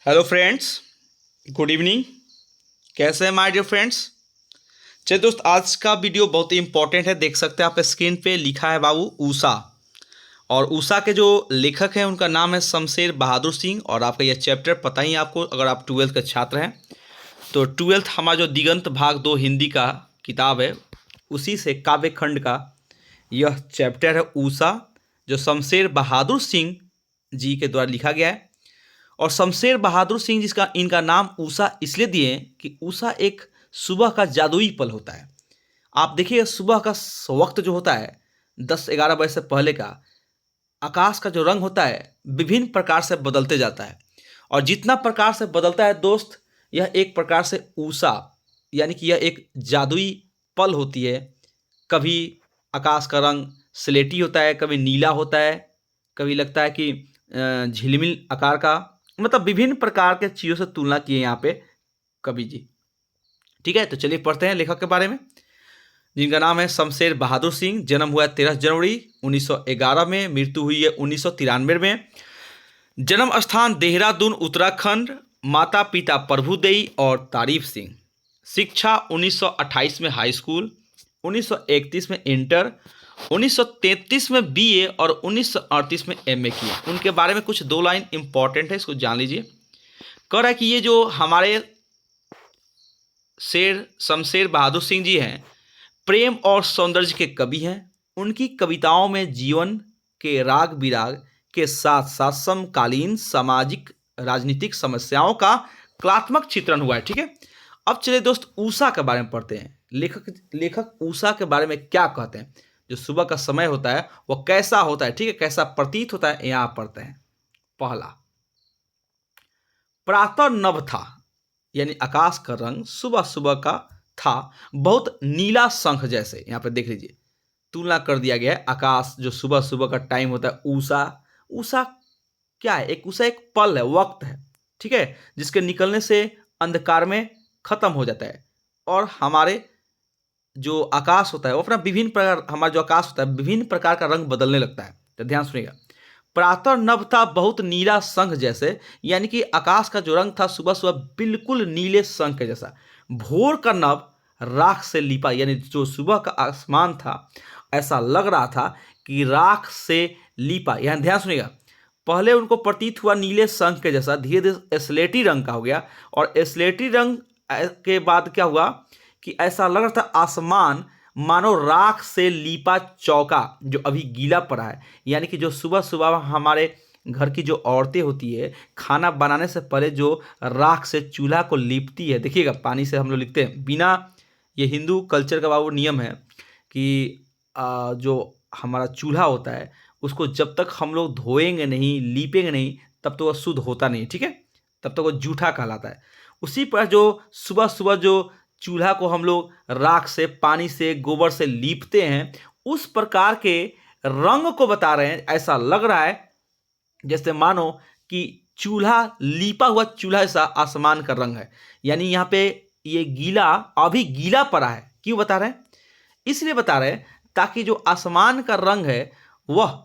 Hello friends, good evening. कैसे हैं my dear friends? चलिए दोस्त, आज का वीडियो बहुत ही इंपॉर्टेंट है। देख सकते हैं आप स्क्रीन पे लिखा है बाबू ऊषा। और ऊषा के जो लेखक हैं उनका नाम है शमशेर बहादुर सिंह। और आपका यह चैप्टर पता ही है आपको, अगर आप ट्वेल्थ के छात्र हैं तो ट्वेल्थ हमारा जो दिगंत भाग 2 हिंदी का किताब है उसी से काव्य खंड का यह चैप्टर है ऊषा, जो शमशेर बहादुर सिंह जी के द्वारा लिखा गया है। और शमशेर बहादुर सिंह जिसका इनका नाम ऊषा इसलिए दिए कि ऊषा एक सुबह का जादुई पल होता है। आप देखिए सुबह का वक्त जो होता है 10-11 बजे से पहले का आकाश का जो रंग होता है विभिन्न प्रकार से बदलते जाता है। और जितना प्रकार से बदलता है दोस्त, यह एक प्रकार से ऊषा यानी कि यह एक जादुई पल होती है। कभी आकाश का रंग स्लेटी होता है, कभी नीला होता है, कभी लगता है कि झिलमिल आकार का, मतलब विभिन्न प्रकार के चीज़ों से तुलना की है यहाँ पे कवि जी। ठीक है, तो चलिए पढ़ते हैं लेखक के बारे में, जिनका नाम है शमशेर बहादुर सिंह। जन्म हुआ 13 जनवरी 1911 में, मृत्यु हुई है 1993 में। जन्म स्थान देहरादून उत्तराखंड। माता पिता प्रभुदेई और तारीफ सिंह। शिक्षा 1928 में हाई स्कूल, 1931 में इंटर, 1933 में बीए और 1938 में एमए किया। उनके बारे में कुछ 2 लाइन इंपॉर्टेंट है, इसको जान लीजिए। कह रहा है कि ये जो हमारे शेर शमशेर बहादुर सिंह जी हैं, प्रेम और सौंदर्य के कवि हैं। उनकी कविताओं में जीवन के राग बिराग के साथ साथ समकालीन सामाजिक राजनीतिक समस्याओं का कलात्मक चित्रण हुआ है। ठीक है, अब चलिए दोस्त ऊषा के बारे में पढ़ते हैं। लेखक ऊषा के बारे में क्या कहते हैं, जो सुबह का समय होता है वह कैसा होता है, ठीक है, कैसा प्रतीत होता है, यहाँ पढ़ते हैं। पहला, प्रातः नभ था, यानी आकाश का रंग सुबह सुबह का था बहुत नीला शंख जैसे। यहाँ पे देख लीजिए, तुलना कर दिया गया है। आकाश जो सुबह सुबह का टाइम होता है, ऊषा ऊषा क्या है, एक ऊषा एक पल है, वक्त है, ठीक है, जिसके निकलने से अंधकार में खत्म हो जाता है। और हमारे जो आकाश होता है वो अपना विभिन्न प्रकार, हमारा जो आकाश होता है विभिन्न प्रकार का रंग बदलने लगता है। तो ध्यान सुनिएगा, प्रातः नभ था बहुत नीला शंख जैसे, यानी कि आकाश का जो रंग था सुबह सुबह बिल्कुल नीले शंख के जैसा। भोर का नभ राख से लिपा, यानी जो सुबह का आसमान था ऐसा लग रहा था कि राख से लिपा। यहाँ ध्यान सुनिएगा, पहले उनको प्रतीत हुआ नीले शंख के जैसा, धीरे धीरे स्लेटी रंग का हो गया। और स्लेटी रंग के बाद क्या हुआ कि ऐसा लग रहा था आसमान मानो राख से लीपा चौका जो अभी गीला पड़ा है। यानी कि जो सुबह सुबह हमारे घर की जो औरतें होती है खाना बनाने से पहले जो राख से चूल्हा को लीपती है, देखिएगा पानी से हम लोग लिखते हैं बिना, ये हिंदू कल्चर का बाबू नियम है कि जो हमारा चूल्हा होता है उसको जब तक हम लोग धोएंगे नहीं, लीपेंगे नहीं, तब तो वह शुद्ध होता नहीं, ठीक है, तब तक वह जूठा कहलाता है। उसी पर जो सुबह सुबह जो चूल्हा को हम लोग राख से, पानी से, गोबर से लीपते हैं, उस प्रकार के रंग को बता रहे हैं। ऐसा लग रहा है जैसे मानो कि चूल्हा लीपा हुआ चूल्हा जैसा आसमान का रंग है। यानी यहाँ पे ये गीला, अभी गीला पड़ा है। क्यों बता रहे हैं? इसलिए बता रहे हैं ताकि जो आसमान का रंग है वह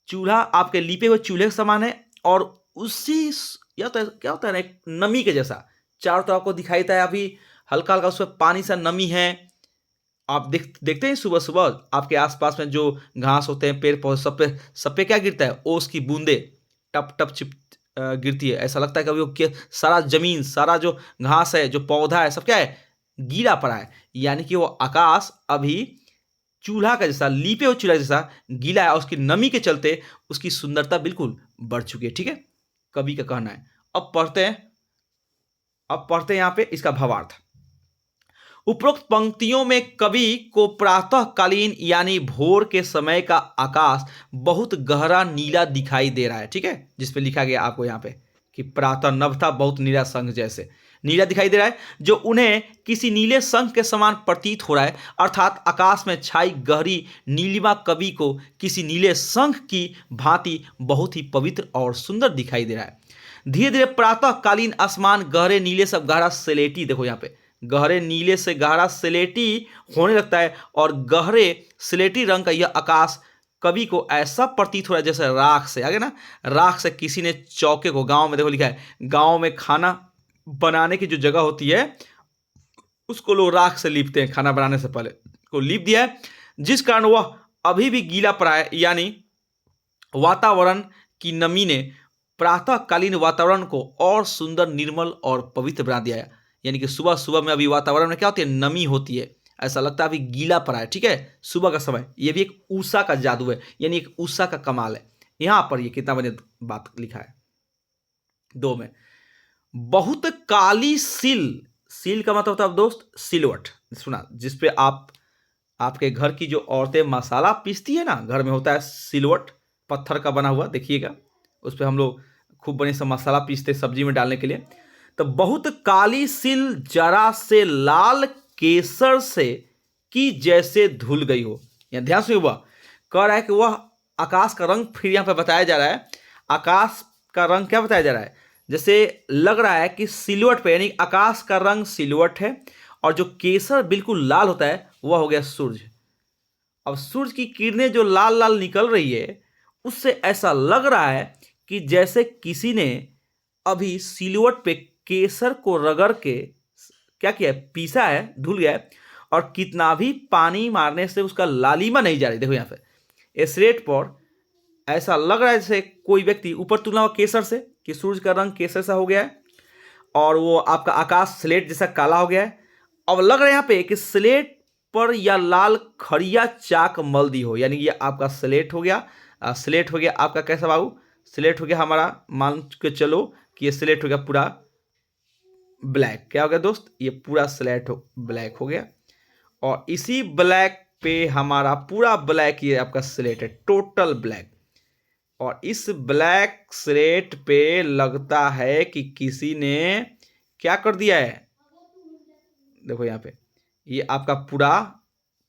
चूल्हा आपके लीपे हुए चूल्हे के समान है। और उसी या तो क्या होता है ना, एक नमी के जैसा चारों तरफ आपको दिखाई देता है। अभी हल्का हल्का उसमें पानी सा नमी है। आप देखते हैं सुबह सुबह आपके आसपास में जो घास होते हैं, पेड़ पौधे, सब पे क्या गिरता है, ओस की बूंदे टप टप चिप गिरती है। ऐसा लगता है कि अभी वो सारा जमीन, सारा जो घास है, जो पौधा है, सब क्या है, गीला पड़ा है। यानी कि वो आकाश अभी चूल्हा का जैसा, लीपे हुए चूल्हा जैसा गीला है और उसकी नमी के चलते उसकी सुंदरता बिल्कुल बढ़ चुकी है। ठीक है, कवि का कहना है। अब पढ़ते हैं, यहाँ पे इसका भावार्थ। उपरोक्त पंक्तियों में कवि को प्रातःकालीन यानी भोर के समय का आकाश बहुत गहरा नीला दिखाई दे रहा है। ठीक है, जिसपे लिखा गया आपको यहाँ पे कि प्रातः नभ था बहुत नीला शंख जैसे, नीला दिखाई दे रहा है, जो उन्हें किसी नीले शंख के समान प्रतीत हो रहा है। अर्थात आकाश में छाई गहरी नीलिमा कवि को किसी नीले शंख की भांति बहुत ही पवित्र और सुंदर दिखाई दे रहा है। धीरे धीरे प्रातःकालीन आसमान गहरे नीले से गहरा स्लेटी, देखो यहाँ पे गहरे नीले से गहरा स्लेटी होने लगता है और गहरे स्लेटी रंग का यह आकाश कवि को ऐसा प्रतीत हो रहा है जैसे राख से, आगे ना, राख से किसी ने चौके को, गांव में देखो लिखा है, गांव में खाना बनाने की जो जगह होती है उसको लोग राख से लीपते हैं, खाना बनाने से पहले को लीप दिया है, जिस कारण वह अभी भी गीला पड़ा है। यानी वातावरण की नमी ने प्रातःकालीन वातावरण को और सुंदर, निर्मल और पवित्र बना दिया है। यानी कि सुबह सुबह में अभी वातावरण में क्या होती है, नमी होती है, ऐसा लगता है अभी गीला पड़ा है, ठीक है, सुबह का समय। ये भी एक उषा का जादू है, यानी एक उषा का कमाल है। यहां पर ये कितना बने बात लिखा है 2 में, बहुत काली सिल, सिल का मतलब होता है दोस्त सिलवट, सुना, जिसपे आपके घर की जो औरतें मसाला पीसती है ना, घर में होता है सिलवट, पत्थर का बना हुआ, देखिएगा उस पर हम लोग खूब बढ़िया से मसाला पीसते सब्जी में डालने के लिए। तो बहुत काली सिल जरा से लाल केसर से कि जैसे धुल गई हो। यहाँ ध्यान से हुआ, कह रहा है कि वह आकाश का रंग, फिर यहाँ पे बताया जा रहा है आकाश का रंग क्या बताया जा रहा है, जैसे लग रहा है कि सिलवट पे, यानी आकाश का रंग सिलवट है और जो केसर बिल्कुल लाल होता है वह हो गया सूर्य। अब सूर्य की किरणें जो लाल लाल निकल रही है उससे ऐसा लग रहा है कि जैसे किसी ने अभी सिलवट पे केसर को रगड़ के क्या किया है, पीसा है, धुल गया है, और कितना भी पानी मारने से उसका लालिमा नहीं जा रही। देखो यहाँ पे इस रेट पर ऐसा लग रहा है जैसे कोई व्यक्ति ऊपर तुलना हुआ केसर से, कि सूर्य का रंग केसर सा हो गया है और वो आपका आकाश स्लेट जैसा काला हो गया है। अब लग रहा है यहाँ पे कि स्लेट पर या लाल खड़िया चाक मल दी हो, यानी ये आपका स्लेट हो गया, स्लेट हो गया आपका कैसा बाबू, स्लेट हो गया हमारा, मान के चलो कि ये स्लेट हो गया पूरा ब्लैक, क्या हो गया दोस्त, ये पूरा स्लेट ब्लैक हो गया, और इसी ब्लैक पे हमारा पूरा ब्लैक, ये आपका स्लेट है टोटल ब्लैक, और इस ब्लैक स्लेट पे लगता है कि किसी ने क्या कर दिया है, देखो यहाँ पे ये आपका पूरा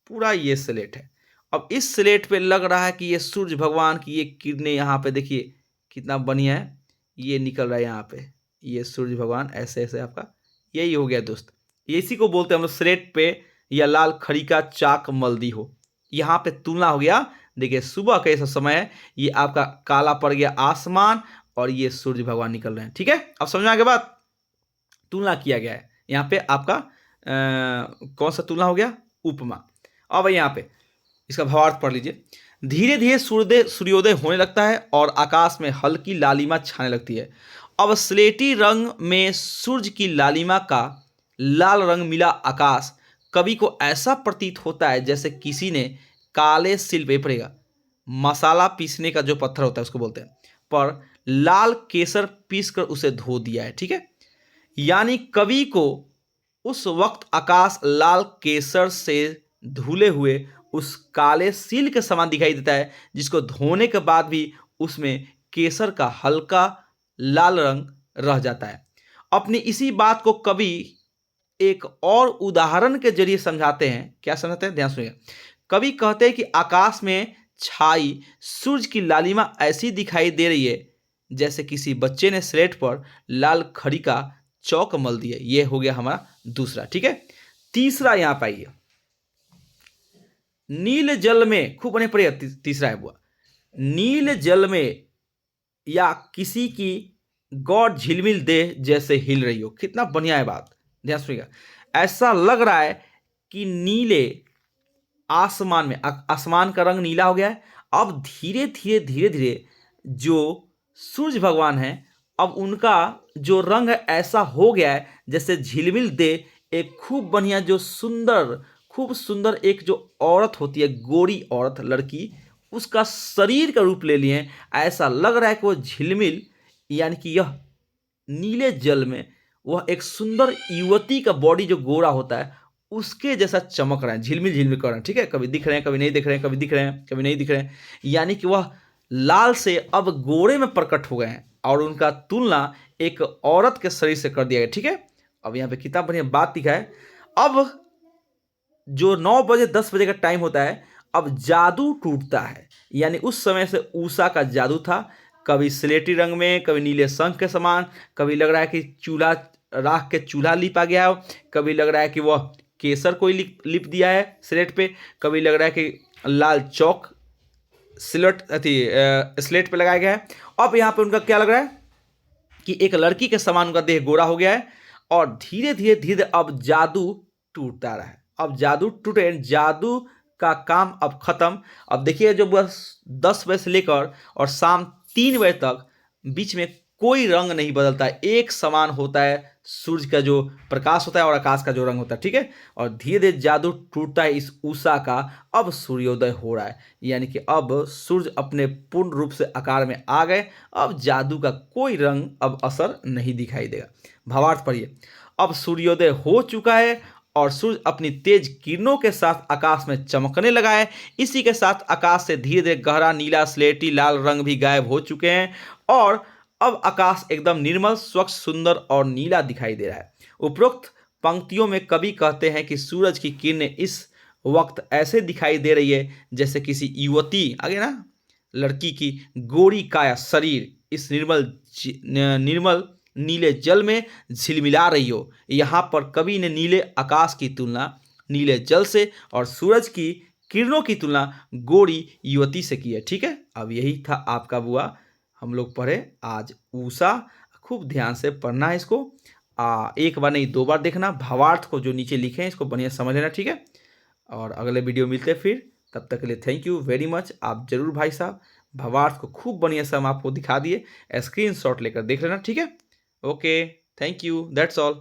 पूरा ये स्लेट है। अब इस स्लेट पे लग रहा है कि ये सूर्य भगवान की ये किरणें, यहाँ पे देखिए कितना बढ़िया है, ये निकल रहा है यहाँ पे, ये सूर्य भगवान ऐसे ऐसे आपका, यही हो गया दोस्त, ये इसी को बोलते हैं हम लोग स्लेट पे या लाल खड़ी का चाक मल्दी हो। यहाँ पे तुलना हो गया, देखिए सुबह का ऐसा समय है, ये आपका काला पड़ गया आसमान और ये सूर्य भगवान निकल रहे हैं, ठीक है, अब समझ में आ गया बात, तुलना किया गया है यहाँ पे आपका कौन सा तुलना हो गया, उपमा। अब यहाँ पे इसका भावार्थ पढ़ लीजिए, धीरे धीरे सूर्योदय होने लगता है और आकाश में हल्की लालिमा छाने लगती है। अब स्लेटी रंग में सूर्य की लालिमा का लाल रंग मिला आकाश कवि को ऐसा प्रतीत होता है जैसे किसी ने काले सिल पे पड़ेगा, मसाला पीसने का जो पत्थर होता है उसको बोलते हैं, पर लाल केसर पीसकर उसे धो दिया है, ठीक है। यानी कवि को उस वक्त आकाश लाल केसर से धुले हुए उस काले सील के समान दिखाई देता है, जिसको धोने के बाद भी उसमें केसर का हल्का लाल रंग रह जाता है। अपनी इसी बात को कवि एक और उदाहरण के जरिए समझाते हैं, क्या समझाते हैं, ध्यान सुनिए। कवि कहते हैं कि आकाश में छाई सूरज की लालिमा ऐसी दिखाई दे रही है जैसे किसी बच्चे ने स्लेट पर लाल खड़ी का चौक मल दिया। ये हो गया हमारा दूसरा, ठीक है। तीसरा यहां पाइए, नील जल में, खूब बने पड़ेगा, तीसरा है वो, नील जल में या किसी की गौर झिलमिल देह जैसे हिल रही हो। कितना बढ़िया है बात, ध्यान सुनिएगा। ऐसा लग रहा है कि नीले आसमान में, आसमान का रंग नीला हो गया है, अब धीरे धीरे धीरे धीरे जो सूर्य भगवान है, अब उनका जो रंग है ऐसा हो गया है जैसे झिलमिल दे एक खूब बढ़िया जो सुंदर, खूब सुंदर एक जो औरत होती है, गोरी औरत, लड़की, उसका शरीर का रूप ले लिए हैं। ऐसा लग रहा है कि वो झिलमिल, यानी कि यह नीले जल में वह एक सुंदर युवती का बॉडी जो गोरा होता है उसके जैसा चमक रहा है, झिलमिल झिलमिल कर रहे हैं, ठीक है। कभी दिख रहे हैं, कभी नहीं दिख रहे हैं, कभी दिख रहे हैं, कभी नहीं दिख रहे हैं, यानी कि वह लाल से अब गोरे में प्रकट हो गए हैं और उनका तुलना एक औरत के शरीर से कर दिया गया, ठीक है। अब यहाँ पे कितना बढ़िया बात दिखा है। अब जो 9 बजे 10 बजे का टाइम होता है, अब जादू टूटता है, यानी उस समय से उषा का जादू था, कभी स्लेटी रंग में, कभी नीले शंख के समान, कभी लग रहा है कि चूल्हा, राख के चूल्हा लिपा गया हो, कभी लग रहा है कि वह केसर कोई लिप दिया है स्लेट पे, कभी लग रहा है कि लाल चौक स्लेट स्लेट पे लगाया गया है। अब यहाँ पे उनका क्या लग रहा है कि एक लड़की के समान उनका देह गोरा हो गया है और धीरे धीरे धीरे अब जादू टूटता रहा है। अब जादू टूटे, जादू का काम अब खत्म। अब देखिए जो बस 10 बजे से लेकर और शाम 3 बजे तक बीच में कोई रंग नहीं बदलता है, एक समान होता है सूरज का जो प्रकाश होता है और आकाश का जो रंग होता है, ठीक है। और धीरे धीरे जादू टूटता है इस उषा का। अब सूर्योदय हो रहा है, यानी कि अब सूर्य अपने पूर्ण रूप से आकार में आ गए। अब जादू का कोई रंग अब असर नहीं दिखाई देगा। भावार्थ पढ़िए, अब सूर्योदय हो चुका है और सूर्य अपनी तेज किरणों के साथ आकाश में चमकने लगा है। इसी के साथ आकाश से धीरे धीरे गहरा नीला स्लेटी लाल रंग भी गायब हो चुके हैं और अब आकाश एकदम निर्मल स्वच्छ सुंदर और नीला दिखाई दे रहा है। उपरोक्त पंक्तियों में कवि कहते हैं कि सूरज की किरणें इस वक्त ऐसे दिखाई दे रही है जैसे किसी युवती, आगे ना, लड़की की गोरी काया शरीर इस निर्मल नीले जल में झिलमिला रही हो। यहाँ पर कवि ने नीले आकाश की तुलना नीले जल से और सूरज की किरणों की तुलना गोरी युवती से की है, ठीक है। अब यही था आपका बुआ, हम लोग पढ़े आज उषा। खूब ध्यान से पढ़ना है इसको, एक बार नहीं 2 बार देखना। भावार्थ को जो नीचे लिखे हैं इसको बढ़िया समझ लेना, ठीक है। और अगले वीडियो मिलते हैं फिर, तब तक के लिए थैंक यू वेरी मच। आप जरूर भाई साहब भावार्थ को खूब बढ़िया से हम आपको दिखा दिए, स्क्रीनशॉट लेकर देख लेना, ठीक है। Okay, thank you, that's all.